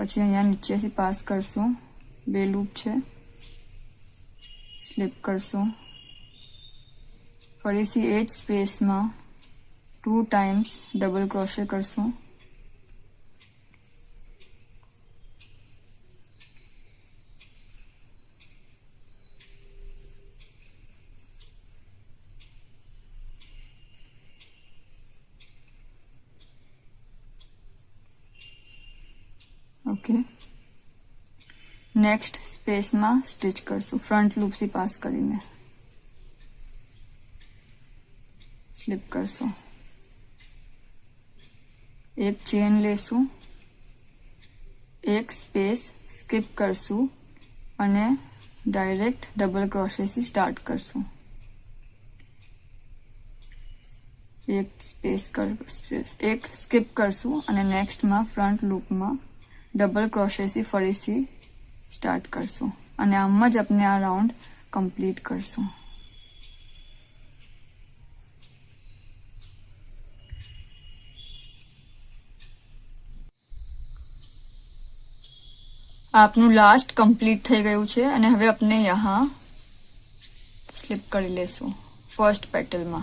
પછી અહીંયા નીચેથી પાસ કરશું, 2 લૂપ છે, સ્લીપ કરશું, ફરીથી એ જ સ્પેસમાં 2 ટાઈમ્સ ડબલ ક્રોશે કરશું, ओके। नेक्स्ट स्पेस में स्टिच करशु, फ्रंट लूप से पास करीने स्लिप करशु, एक चेन लेशु, एक स्पेस स्किप करशु अने डायरेक्ट डबल क्रोशे से स्टार्ट करशु, एक एक स्किप करशु अने नेक्स्ट में फ्रंट लूप में डबल क्रोशे से फरीथी स्टार्ट करशु अने आम ज अपने आ राउंड कम्प्लीट करशु। आपनु लास्ट कम्प्लीट थई गयुं छे अने हवे अपने यहाँ स्लिप करी लेशु फर्स्ट पेटल में।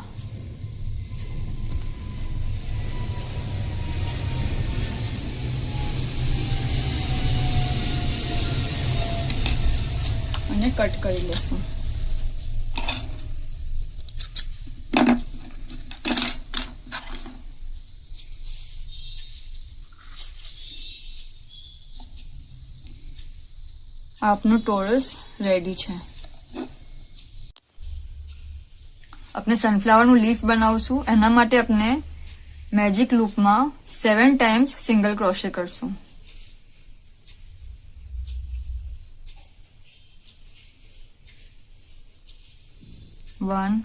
અને કટ કરી લેશું। આપનું ટોરસ રેડી છે। આપણે સનફ્લાવરનું લીફ બનાવશું, એના માટે આપણે મેજિક લૂપમાં 7 ટાઈમ્સ સિંગલ ક્રોશે કરશું। 1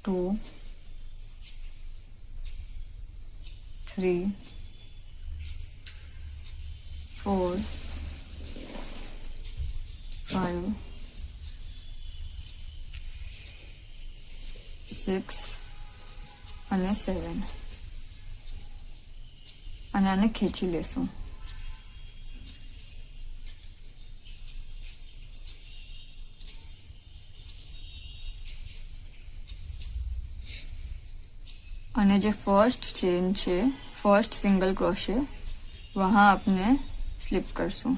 2 3 4 5 6 અને 7 અને આને ખેંચી લેશું। અને जो फर्स्ट चेन है, फर्स्ट सिंगल क्रोशे वहाँ अपने स्लिप करशू।